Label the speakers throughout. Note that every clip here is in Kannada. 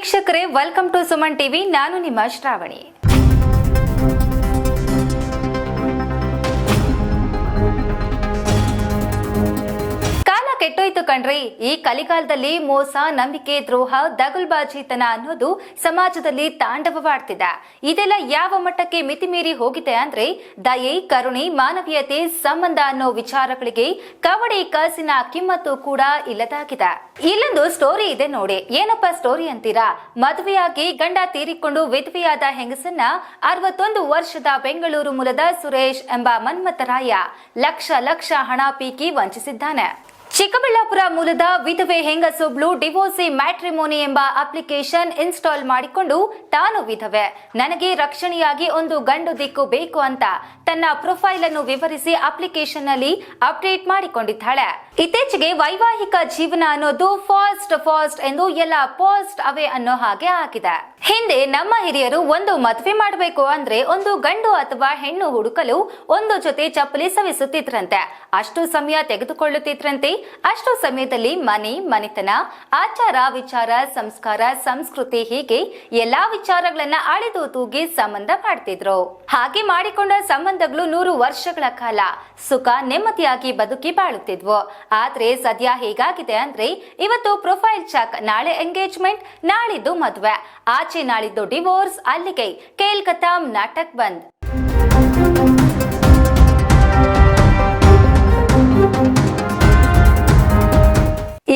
Speaker 1: ವೀಕ್ಷಕರೇ, ವೆಲ್ಕಮ್ ಟು ಸುಮನ್ ಟಿವಿ. ನಾನು ನಿಮ್ಮ ಶ್ರಾವಣಿ. ಕೆಟ್ಟೋಯ್ತು ಕಣ್ರಿ. ಈ ಕಲಿಕಾಲದಲ್ಲಿ ಮೋಸ, ನಂಬಿಕೆ, ದ್ರೋಹ, ದಗಲ್ಬಾಜಿತನ ಅನ್ನೋದು ಸಮಾಜದಲ್ಲಿ ತಾಂಡವವಾಡ್ತಿದೆ. ಇದೆಲ್ಲ ಯಾವ ಮಟ್ಟಕ್ಕೆ ಮಿತಿಮೀರಿ ಹೋಗಿದೆ ಅಂದ್ರೆ ದಯೆ, ಕರುಣೆ, ಮಾನವೀಯತೆ, ಸಂಬಂಧ ಅನ್ನೋ ವಿಚಾರಗಳಿಗೆ ಕವಡೆ ಕಾಸಿನ ಕಿಮ್ಮತ್ತು ಕೂಡ ಇಲ್ಲದಾಗಿದೆ. ಇಲ್ಲೊಂದು ಸ್ಟೋರಿ ಇದೆ ನೋಡಿ. ಏನಪ್ಪ ಸ್ಟೋರಿ ಅಂತೀರಾ? ಮದುವೆಯಾಗಿ ಗಂಡ ತೀರಿಕೊಂಡು ವಿಧವೆಯಾದ ಹೆಂಗಸನ್ನ 61 ವರ್ಷದ ಬೆಂಗಳೂರು ಮೂಲದ ಸುರೇಶ್ ಎಂಬ ಮನ್ಮಥರಾಯ ಲಕ್ಷ ಹಣ ಪೀಕಿ ವಂಚಿಸಿದ್ದಾನೆ. ಚಿಕ್ಕಬಳ್ಳಾಪುರ ಮೂಲದ ವಿಧವೆ ಹೆಂಗಸೊಬ್ಳು ಡಿವೋರ್ಸಿ ಮ್ಯಾಟ್ರಿಮೋನಿ ಎಂಬ ಅಪ್ಲಿಕೇಶನ್ ಇನ್ಸ್ಟಾಲ್ ಮಾಡಿಕೊಂಡು ತಾನು ವಿಧವೆ, ನನಗೆ ರಕ್ಷಣೆಯಾಗಿ ಒಂದು ಗಂಡು ದಿಕ್ಕು ಬೇಕು ಅಂತ ತನ್ನ ಪ್ರೊಫೈಲ್ ಅನ್ನು ವಿವರಿಸಿ ಅಪ್ಲಿಕೇಶನ್ ನಲ್ಲಿ ಅಪ್ಡೇಟ್ ಮಾಡಿಕೊಂಡಿದ್ದಾಳೆ. ಇತ್ತೀಚೆಗೆ ವೈವಾಹಿಕ ಜೀವನ ಅನ್ನೋದು ಫಾಸ್ಟ್ ಎಂದು ಎಲ್ಲ ಪಾಸ್ಟ್ ಅವೇ ಅನ್ನೋ ಹಾಗೆ ಆಗಿದೆ. ಹಿಂದೆ ನಮ್ಮ ಹಿರಿಯರು ಒಂದು ಮದುವೆ ಮಾಡಬೇಕು ಅಂದ್ರೆ ಒಂದು ಗಂಡು ಅಥವಾ ಹೆಣ್ಣು ಹುಡುಕಲು ಒಂದು ಜೊತೆ ಚಪ್ಪಲಿ ಸವಿಸುತ್ತಿದ್ರಂತೆ. ಅಷ್ಟು ಸಮಯ ತೆಗೆದುಕೊಳ್ಳುತ್ತಿದ್ರಂತೆ. ಅಷ್ಟು ಸಮಯದಲ್ಲಿ ಮನೆತನ, ಆಚಾರ ವಿಚಾರ, ಸಂಸ್ಕಾರ, ಸಂಸ್ಕೃತಿ ಹೀಗೆ ಎಲ್ಲಾ ವಿಚಾರಗಳನ್ನ ಅಳೆದು ತೂಗಿ ಸಂಬಂಧ ಮಾಡ್ತಿದ್ರು. ಹಾಗೆ ಮಾಡಿಕೊಂಡ ಸಂಬಂಧಗಳು 100 ವರ್ಷಗಳ ಕಾಲ ಸುಖ ನೆಮ್ಮದಿಯಾಗಿ ಬದುಕಿ ಬಾಳುತ್ತಿದ್ವು. ಆದ್ರೆ ಸದ್ಯ ಹೇಗಾಗಿದೆ ಅಂದ್ರೆ ಇವತ್ತು ಪ್ರೊಫೈಲ್ ಚೆಕ್, ನಾಳೆ ಎಂಗೇಜ್ಮೆಂಟ್, ನಾಳಿದ್ದು ಮದುವೆ, ಆಚೆ ನಾಳಿದ್ದು ಡಿವೋರ್ಸ್, ಅಲ್ಲಿಗೆ ಕೇಲ್ ಕತಾಂ, ನಾಟಕ್ ಬಂದ್.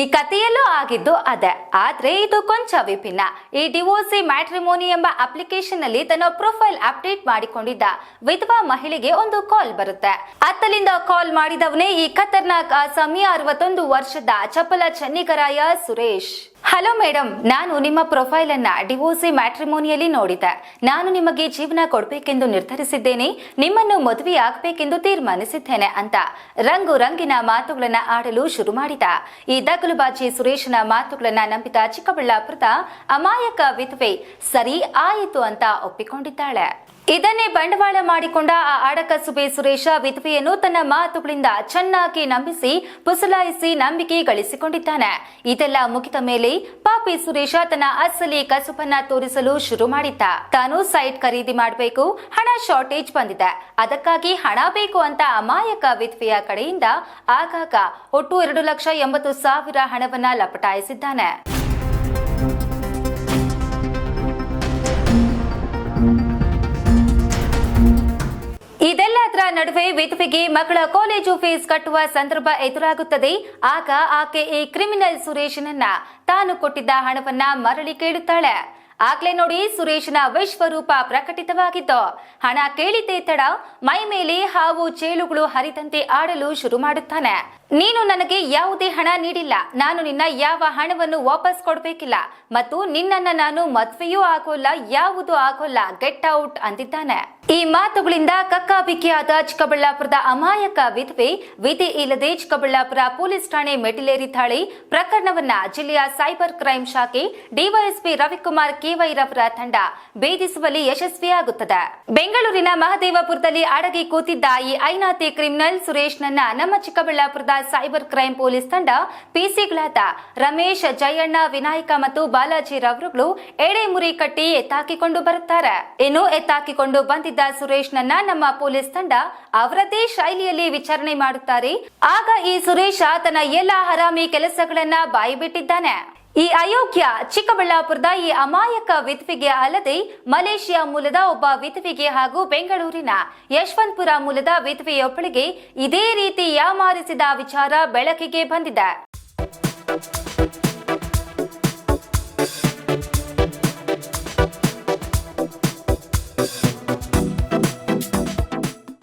Speaker 1: ಈ ಕಥೆಯಲ್ಲೂ ಆಗಿದ್ದು ಅದೇ. ಆದ್ರೆ ಇದು ಕೊಂಚ ವಿಭಿನ್ನ. ಈ ಡಿವೋರ್ಸಿ ಮ್ಯಾಟ್ರಿಮೋನಿ ಎಂಬ ಅಪ್ಲಿಕೇಶನ್ ನಲ್ಲಿ ತನ್ನ ಪ್ರೊಫೈಲ್ ಅಪ್ಡೇಟ್ ಮಾಡಿಕೊಂಡಿದ್ದ ವಿಧವಾ ಮಹಿಳೆಗೆ ಒಂದು ಕಾಲ್ ಬರುತ್ತೆ. ಅತ್ತಲಿಂದ ಕಾಲ್ ಮಾಡಿದವನೇ ಈ ಖತರ್ನಾಕ್ ಆಸಾಮಿ 61 ವರ್ಷದ ಚಪಲ ಚೆನ್ನಿಗರಾಯ ಸುರೇಶ್. ಹಲೋ ಮೇಡಮ್, ನಾನು ನಿಮ್ಮ ಪ್ರೊಫೈಲ್ ಅನ್ನ ಡಿವೋರ್ಸಿ ಮ್ಯಾಟ್ರಿಮೋನಿಯಲ್ಲಿ ನೋಡಿದೆ. ನಾನು ನಿಮಗೆ ಜೀವನ ಕೊಡಬೇಕೆಂದು ನಿರ್ಧರಿಸಿದ್ದೇನೆ, ನಿಮ್ಮನ್ನು ಮದುವೆ ಆಗಬೇಕೆಂದು ತೀರ್ಮಾನಿಸಿದ್ದೇನೆ ಅಂತ ರಂಗಿನ ಮಾತುಗಳನ್ನ ಆಡಲು ಶುರು ಮಾಡಿದ. ಈ ದಗಲುಬಾಜಿ ಸುರೇಶನ ಮಾತುಗಳನ್ನ ನಂಬಿದ ಚಿಕ್ಕಬಳ್ಳಾಪುರದ ಅಮಾಯಕ ವಿಧವೆ ಸರಿ ಆಯಿತು ಅಂತ ಒಪ್ಪಿಕೊಂಡಿದ್ದಾಳೆ. ಇದನ್ನೇ ಬಂಡವಾಳ ಮಾಡಿಕೊಂಡ ಆ ಆಡಕಸುಬೆ ಸುರೇಶ ವಿಧವೆಯನ್ನು ತನ್ನ ಮಾತುಗಳಿಂದ ಚೆನ್ನಾಗಿ ನಂಬಿಸಿ ಪುಸಲಾಯಿಸಿ ನಂಬಿಕೆ ಗಳಿಸಿಕೊಂಡಿದ್ದಾನೆ. ಇದೆಲ್ಲ ಮುಗಿದ ಮೇಲೆ ಪಾಪಿ ಸುರೇಶ ತನ್ನ ಅಸಲಿ ಕಸುಬನ್ನ ತೋರಿಸಲು ಶುರು ಮಾಡಿದ್ದ. ತಾನು ಸೈಟ್ ಖರೀದಿ ಮಾಡಬೇಕು, ಹಣ ಶಾರ್ಟೇಜ್ ಬಂದಿದೆ, ಅದಕ್ಕಾಗಿ ಹಣ ಬೇಕು ಅಂತ ಅಮಾಯಕ ವಿಧವೆಯ ಕಡೆಯಿಂದ ಆಗಾಗ ಒಟ್ಟು 2,80,000 ಹಣವನ್ನ ಲಪಟಾಯಿಸಿದ್ದಾನೆ. ಇದೆಲ್ಲದರ ನಡುವೆ ವಿಧವೆಗೆ ಮಗಳ ಕಾಲೇಜು ಫೀಸ್ ಕಟ್ಟುವ ಸಂದರ್ಭ ಎದುರಾಗುತ್ತದೆ. ಆಗ ಆಕೆ ಈ ಕ್ರಿಮಿನಲ್ ಸುರೇಶನನ್ನ ತಾನು ಕೊಟ್ಟಿದ್ದ ಹಣವನ್ನ ಮರಳಿ ಕೇಳುತ್ತಾಳೆ. ಆಗ್ಲೇ ನೋಡಿ ಸುರೇಶನ ವಿಶ್ವರೂಪ ಪ್ರಕಟಿತವಾಗಿದ್ದು. ಹಣ ಕೇಳಿದ್ದೇ ತಡ ಮೈ ಮೇಲೆ ಹಾವು ಚೇಳುಗಳು ಹರಿದಂತೆ ಆಡಲು ಶುರು ಮಾಡುತ್ತಾನೆ. ನೀನು ನನಗೆ ಯಾವುದೇ ಹಣ ನೀಡಿಲ್ಲ, ನಾನು ನಿನ್ನ ಯಾವ ಹಣವನ್ನು ವಾಪಸ್ ಕೊಡಬೇಕಿಲ್ಲ ಮತ್ತು ನಿನ್ನನ್ನ ನಾನು ಮದ್ವೆಯೂ ಆಗೋಲ್ಲ, ಯಾವುದೂ ಆಗೋಲ್ಲ, ಗೆಟ್ ಔಟ್ ಅಂದಿದ್ದಾನೆ. ಈ ಮಾತುಗಳಿಂದ ಕಕ್ಕಾಬಿಕ್ಕಿಯಾದ ಚಿಕ್ಕಬಳ್ಳಾಪುರದ ಅಮಾಯಕ ವಿಧವೆ ವಿಧಿ ಇಲ್ಲದೆ ಚಿಕ್ಕಬಳ್ಳಾಪುರ ಪೊಲೀಸ್ ಠಾಣೆ ಮೆಟ್ಟಿಲೇರಿದ್ದಾಳೆ. ಪ್ರಕರಣವನ್ನ ಜಿಲ್ಲೆಯ ಸೈಬರ್ ಕ್ರೈಂ ಶಾಖೆ ಡಿವೈಎಸ್ಪಿ ರವಿಕುಮಾರ್ ಕೆವೈರವರ ತಂಡ ಭೇದಿಸುವಲ್ಲಿ ಯಶಸ್ವಿಯಾಗುತ್ತದೆ. ಬೆಂಗಳೂರಿನ ಮಹದೇವಪುರದಲ್ಲಿ ಅಡಗಿ ಕೂತಿದ್ದ ಈ ಐನಾತಿ ಕ್ರಿಮಿನಲ್ ಸುರೇಶ್ನನ್ನ ನಮ್ಮ ಚಿಕ್ಕಬಳ್ಳಾಪುರದ ಸೈಬರ್ ಕ್ರೈಂ ಪೊಲೀಸ್ ತಂಡ ಪಿಸಿಗಳಾದ ರಮೇಶ್, ಜಯಣ್ಣ, ವಿನಾಯಕ ಮತ್ತು ಬಾಲಾಜಿ ರವರುಗಳು ಎಡೆಮುರಿ ಕಟ್ಟಿ ಎತ್ತಾಕಿಕೊಂಡು ಬರುತ್ತಾರೆ. ಇನ್ನು ಎತ್ತಾಕಿಕೊಂಡು ಬಂದಿದ್ದ ಸುರೇಶ್ ನನ್ನ ನಮ್ಮ ಪೊಲೀಸ್ ತಂಡ ಅವರದೇ ಶೈಲಿಯಲ್ಲಿ ವಿಚಾರಣೆ ಮಾಡುತ್ತಾರೆ. ಆಗ ಈ ಸುರೇಶ ತನ್ನ ಎಲ್ಲಾ ಹರಾಮಿ ಕೆಲಸಗಳನ್ನ ಬಾಯಿಬಿಟ್ಟಿದ್ದಾನೆ. ಈ ಅಯೋಗ್ಯ ಚಿಕ್ಕಬಳ್ಳಾಪುರದ ಈ ಅಮಾಯಕ ವಿಧವೆಗೆ ಅಲ್ಲದೆ ಮಲೇಷಿಯಾ ಮೂಲದ ಒಬ್ಬ ವಿಧವೆಗೆ ಹಾಗೂ ಬೆಂಗಳೂರಿನ ಯಶವಂತಪುರ ಮೂಲದ ವಿಧವೆಯೊಬ್ಬಳಿಗೆ ಇದೇ ರೀತಿ ಯಾಮಾರಿಸಿದ ವಿಚಾರ ಬೆಳಕಿಗೆ ಬಂದಿದೆ.